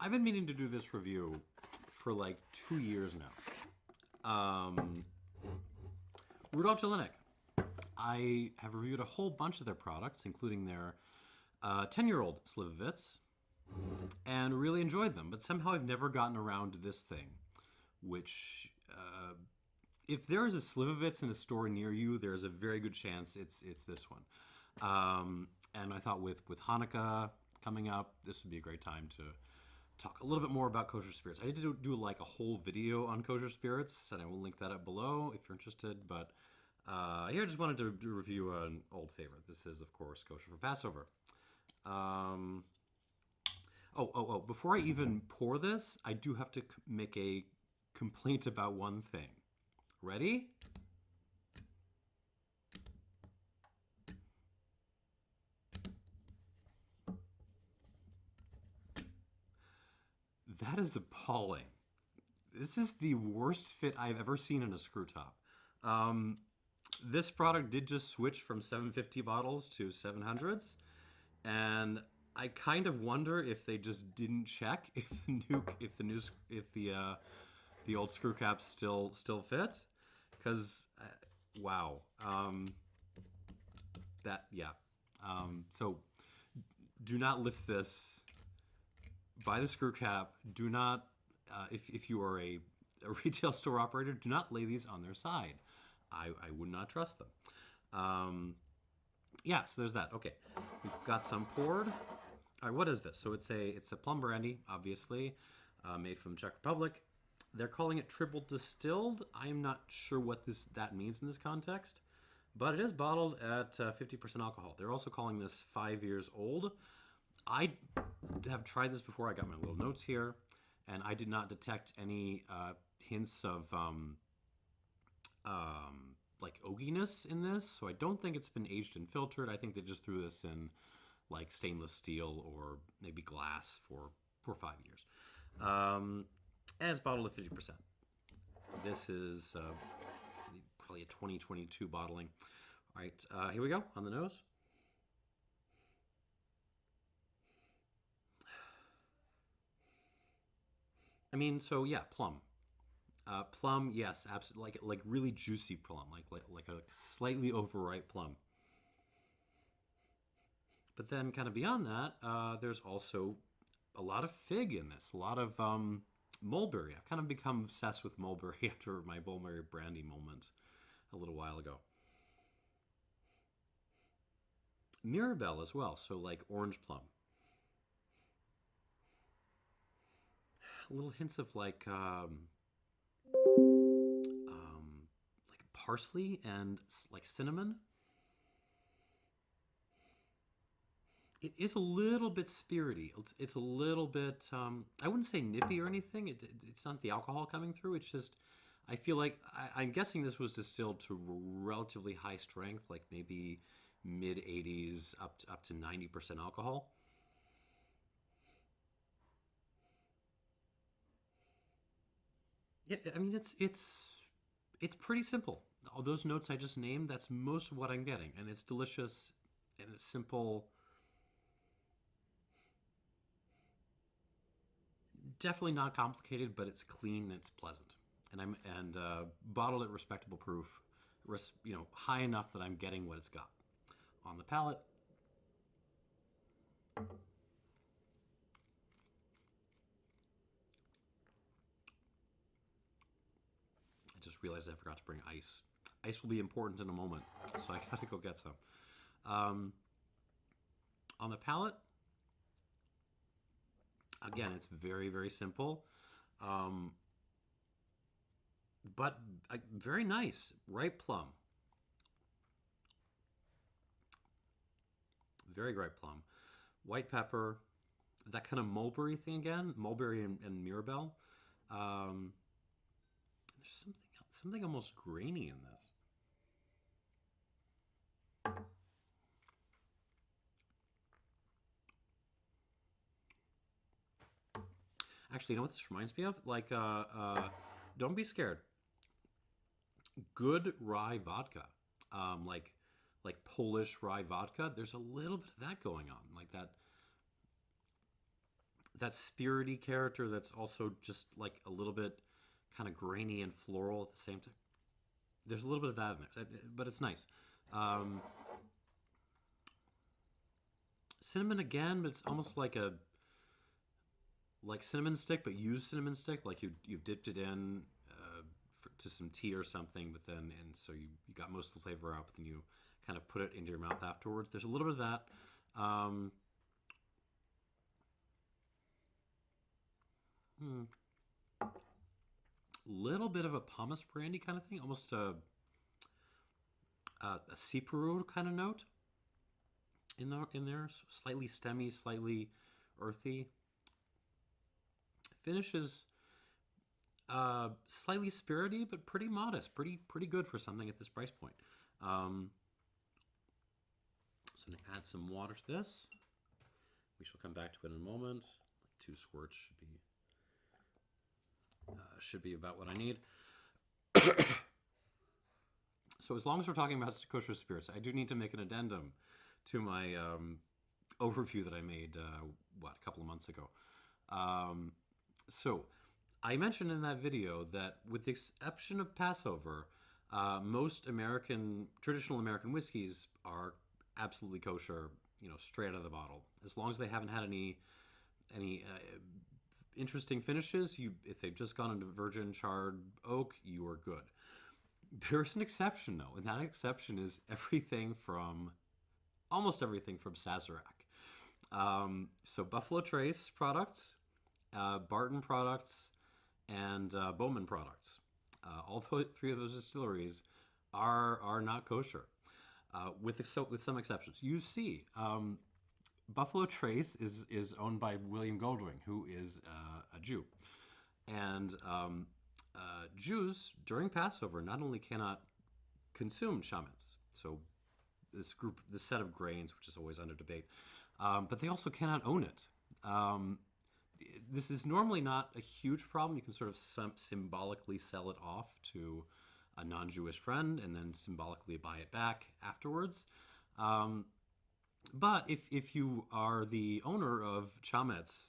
I've been meaning to do this review for like 2 years now. Rudolf Jelínek. I have reviewed a whole bunch of their products, including their 10-year-old Slivovitz, and really enjoyed them. But somehow I've never gotten around to this thing, which, if there is a Slivovitz in a store near you, there's a very good chance it's this one. And I thought with Hanukkah coming up, this would be a great time to talk a little bit more about kosher spirits. I did do like a whole video on kosher spirits, and I will link that up below if you're interested. But here I just wanted to review an old favorite. This is, of course, Kosher for Passover. Before I even pour this, I do have to make a complaint about one thing. Ready? That is appalling. This is the worst fit I've ever seen in a screw top. This product did just switch from 750 bottles to 700s, and I kind of wonder if they just didn't check if the old screw caps still fit, because wow. So do not lift this by the screw cap. Do not, if you are a retail store operator, do not lay these on their side. I would not trust them. So there's that. Okay, we've got some poured. All right, what is this? So it's a Plum Brandy, obviously, made from Czech Republic. They're calling it triple distilled. I'm not sure what that means in this context, but it is bottled at 50% alcohol. They're also calling this 5 years old. I have tried this before. I got my little notes here, and I did not detect any hints of like oakiness in this. So I don't think it's been aged and filtered. I think they just threw this in like stainless steel or maybe glass for 5 years. And it's bottled at 50%. This is probably a 2022 bottling. All right, here we go on the nose. I mean, so yeah, plum. Plum, yes, absolutely, like really juicy plum, like a slightly overripe plum. But then, kind of beyond that, there's also a lot of fig in this, a lot of mulberry. I've kind of become obsessed with mulberry after my mulberry brandy moment a little while ago. Mirabelle as well, so like orange plum. Little hints of like parsley and like cinnamon. It is a little bit spirity. It's a little bit, I wouldn't say nippy or anything. It's not the alcohol coming through. It's just, I feel like, I'm guessing this was distilled to relatively high strength, like maybe mid 80s up to 90% alcohol. Yeah, I mean, it's pretty simple. All those notes I just named, that's most of what I'm getting. And it's delicious and it's simple. Definitely not complicated, but it's clean and it's pleasant. And bottled at respectable proof, high enough that I'm getting what it's got. On the palate, I just realized I forgot to bring ice. Ice will be important in a moment, so I gotta go get some. On the palate, again, it's very, very simple, but very nice. Ripe plum. Very ripe plum. White pepper, that kind of mulberry thing again, mulberry and mirabelle. There's something almost grainy in this. Actually, you know what this reminds me of? Like, don't be scared. Good rye vodka, like Polish rye vodka. There's a little bit of that going on, like that that spirity character that's also just like a little bit kind of grainy and floral at the same time. There's a little bit of that in there, but it's nice. Cinnamon again, but it's almost like cinnamon stick, but used cinnamon stick, like you've dipped it in to some tea or something, but then so you got most of the flavor out, but then you kind of put it into your mouth afterwards. There's a little bit of that. Little bit of a pomace brandy kind of thing, almost a Siperu kind of note in there. So slightly stemmy, slightly earthy. Finish is slightly spirity, but pretty modest, pretty good for something at this price point. So I'm going to add some water to this. We shall come back to it in a moment. Like 2 squirts should be about what I need. So as long as we're talking about kosher spirits, I do need to make an addendum to my overview that I made, a couple of months ago. So I mentioned in that video that with the exception of Passover, most traditional American whiskeys are absolutely kosher, straight out of the bottle. As long as they haven't had any interesting finishes, if they've just gone into virgin charred oak, you are good. There's an exception though, and that exception is almost everything from Sazerac. So Buffalo Trace products, Barton products, and Bowman products. All 3 of those distilleries are not kosher, with some exceptions. You see, Buffalo Trace is owned by William Goldring, who is a Jew. And Jews, during Passover, not only cannot consume chametz, so this set of grains, which is always under debate, but they also cannot own it. This is normally not a huge problem. You can sort of symbolically sell it off to a non-Jewish friend and then symbolically buy it back afterwards. But if you are the owner of chametz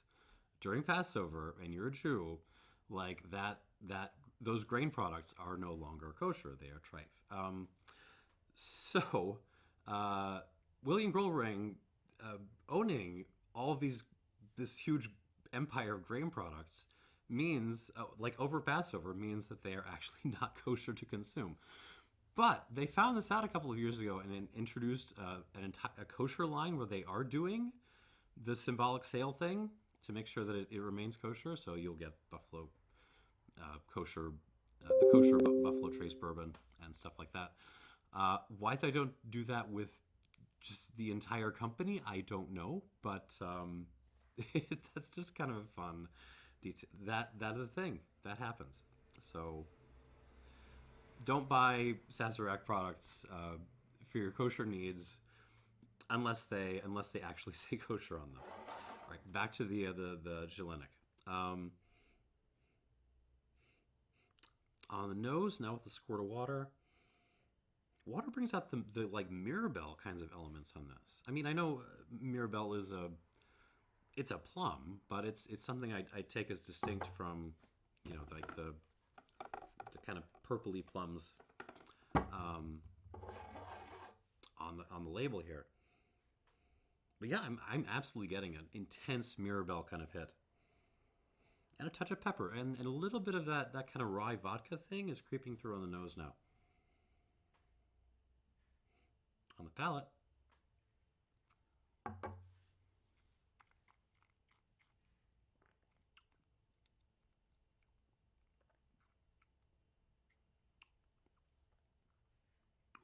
during Passover and you're a Jew, like those grain products are no longer kosher. They are treif. So William Goldring owning all of this huge empire of grain products means, over Passover, means that they are actually not kosher to consume. But they found this out a couple of years ago and then introduced a kosher line where they are doing the symbolic sale thing to make sure that it remains kosher. So you'll get Buffalo kosher, the kosher Buffalo Trace bourbon and stuff like that. Why they don't do that with just the entire company, I don't know. But that's just kind of a fun detail. That is a thing that happens. So don't buy Sazerac products for your kosher needs unless they actually say kosher on them. All right, back to the Jelinek. On the nose, now with a squirt of water. Water brings out the like Mirabelle kinds of elements on this. I mean, I know Mirabelle is it's a plum, but it's something I take as distinct from, like the kind of purpley plums on the label here. But yeah, I'm absolutely getting an intense Mirabelle kind of hit. And a touch of pepper. And a little bit of that kind of rye vodka thing is creeping through on the nose now. On the palate.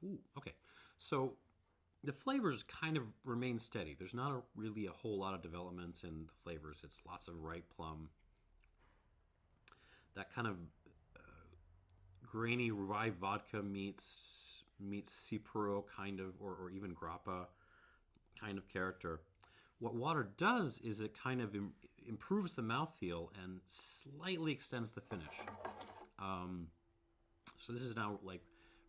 Ooh, okay. So the flavors kind of remain steady. There's not really a whole lot of development in the flavors. It's lots of ripe plum. That kind of grainy rye vodka meets Cipro kind of, or even grappa kind of character. What water does is it kind of improves the mouthfeel and slightly extends the finish. So this is now like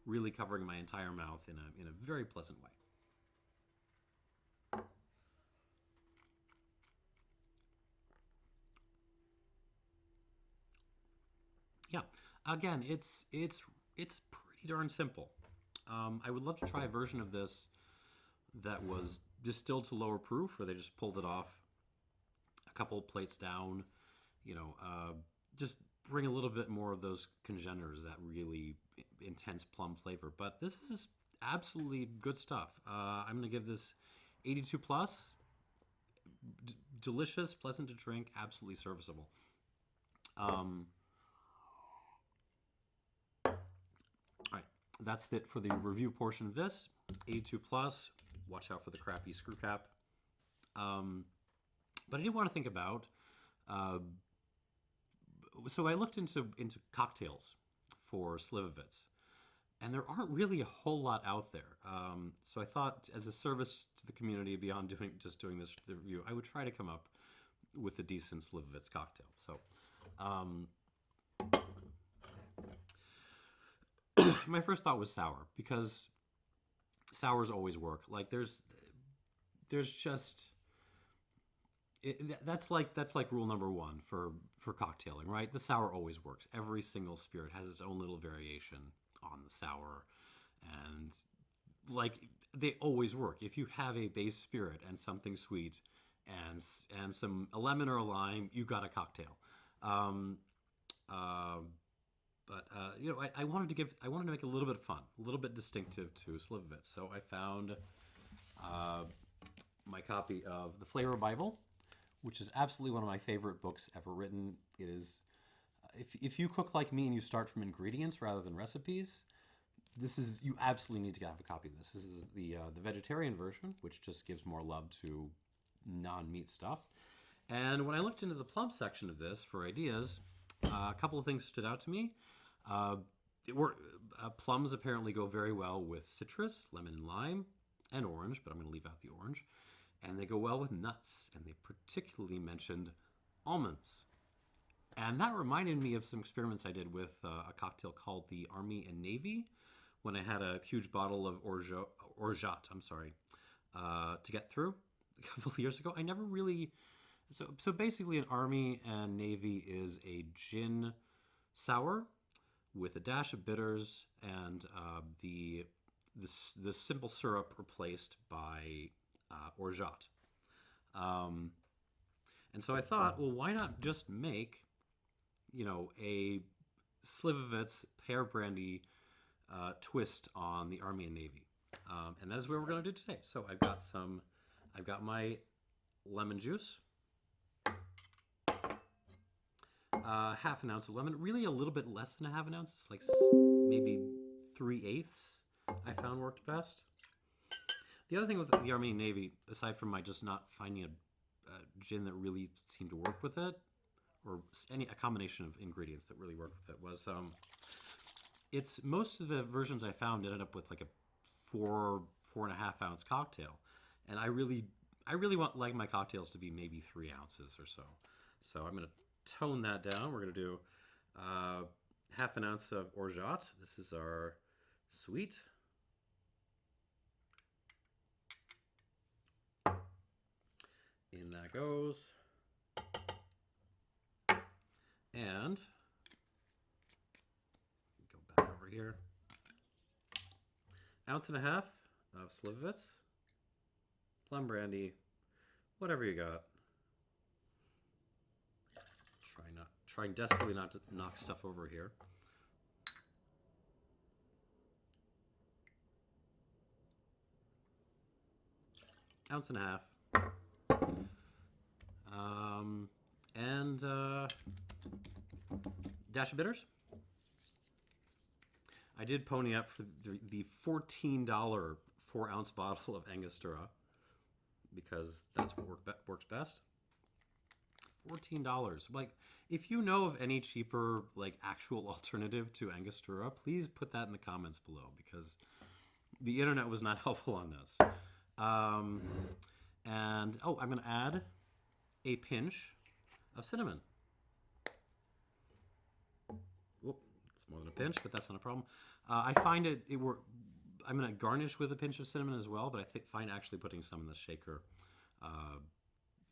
really covering my entire mouth in a very pleasant way. Yeah. Again, it's pretty darn simple. I would love to try a version of this that was distilled to lower proof, where they just pulled it off a couple plates down. Just bring a little bit more of those congeners, that really intense plum flavor. But this is absolutely good stuff. I'm going to give this 82 plus. Delicious, pleasant to drink, absolutely serviceable. All right, that's it for the review portion of this. 82 plus. Watch out for the crappy screw cap. But I did want to think about. So I looked into cocktails for Slivovitz, and there aren't really a whole lot out there. So I thought, as a service to the community beyond doing this review, I would try to come up with a decent Slivovitz cocktail. So my first thought was sour, because sours always work. Like there's just that's like rule number one for cocktailing, right? The sour always works. Every single spirit has its own little variation on the sour, and like they always work. If you have a base spirit and something sweet and a lemon or a lime, you got a cocktail. But I wanted to make a little bit of fun, a little bit distinctive to Slivovitz. So I found my copy of the Flavor Bible, which is absolutely one of my favorite books ever written. It is, if you cook like me and you start from ingredients rather than recipes, you absolutely need to have a copy of this. This is the vegetarian version, which just gives more love to non-meat stuff. And when I looked into the Plum section of this for ideas, a couple of things stood out to me. Plums apparently go very well with citrus, lemon and lime, and orange, but I'm going to leave out the orange. And they go well with nuts, and they particularly mentioned almonds. And that reminded me of some experiments I did with a cocktail called the Army and Navy, when I had a huge bottle of orgeat, to get through a couple of years ago. I never really... So basically an Army and Navy is a gin sour with a dash of bitters and the simple syrup replaced by orgeat. And so I thought, well, why not just make, a Slivovitz pear brandy twist on the Army and Navy. And that is what we're going to do today. So I've got my lemon juice, half an ounce of lemon, really a little bit less than a half an ounce. It's like maybe 3/8 I found worked best. The other thing with the Army and Navy, aside from my just not finding a gin that really seemed to work with it, or a combination of ingredients that really worked with it, was it's most of the versions I found ended up with like a 4.5 ounce cocktail, and I really want like my cocktails to be maybe 3 ounces or so. So I'm going to tone that down. We're going to do half an ounce of orgeat. This is our sweet. In that goes. And go back over here. 1.5 ounces of Slivovitz, Plum Brandy, whatever you got. Trying desperately not to knock stuff over here. Ounce and a half. And dash of bitters. I did pony up for the $14 4-ounce bottle of Angostura, because that's what works best. $14. Like, if you know of any cheaper, like, actual alternative to Angostura, please put that in the comments below, because the internet was not helpful on this. And I'm going to add a pinch of cinnamon. Whoop, it's more than a pinch, but that's not a problem. I find I'm going to garnish with a pinch of cinnamon as well, but I find actually putting some in the shaker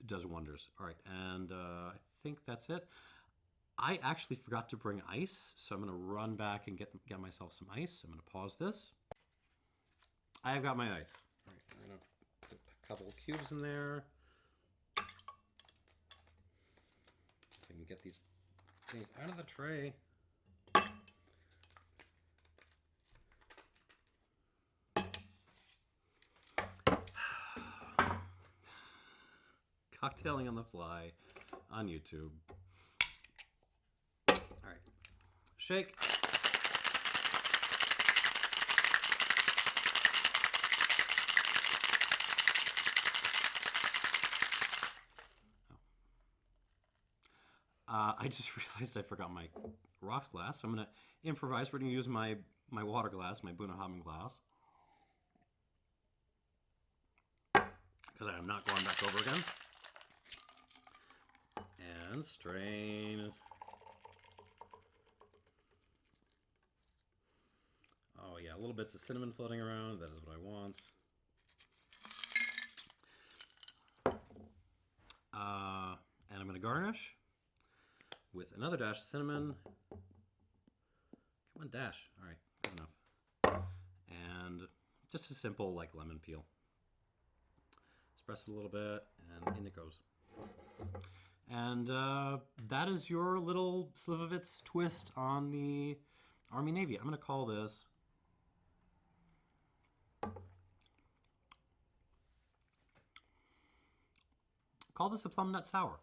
does wonders. All right, and I think that's it. I actually forgot to bring ice, so I'm going to run back and get myself some ice. I'm going to pause this. I have got my ice. All right, I'm going to put a couple of cubes in there. If I can get these things out of the tray. Cocktailing on the fly on YouTube. All right, shake. I just realized I forgot my rock glass. So I'm going to improvise. We're going to use my water glass, my Bunnahabhain glass. Because I am not going back over again. And strain. Oh yeah, little bits of cinnamon floating around. That is what I want. And I'm going to garnish with another dash of cinnamon. Come on, dash. All right, good enough. And just a simple like lemon peel. Just press it a little bit, and in it goes. And that is your little Slivovitz twist on the Army Navy. I'm going to call this a plum nut sour.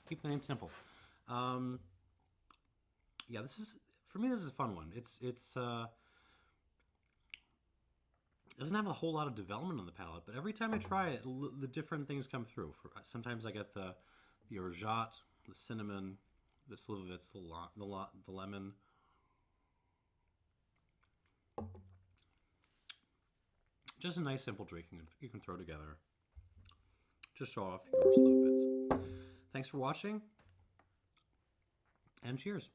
Keep the name simple. Yeah, for me this is a fun one. It doesn't have a whole lot of development on the palate, but every time I try it, the different things come through. Sometimes I get the orgeat, the cinnamon, the Slivovitz, the lemon. Just a nice simple drink you can throw together. Just show off your Slivovitz. Thanks for watching, and cheers.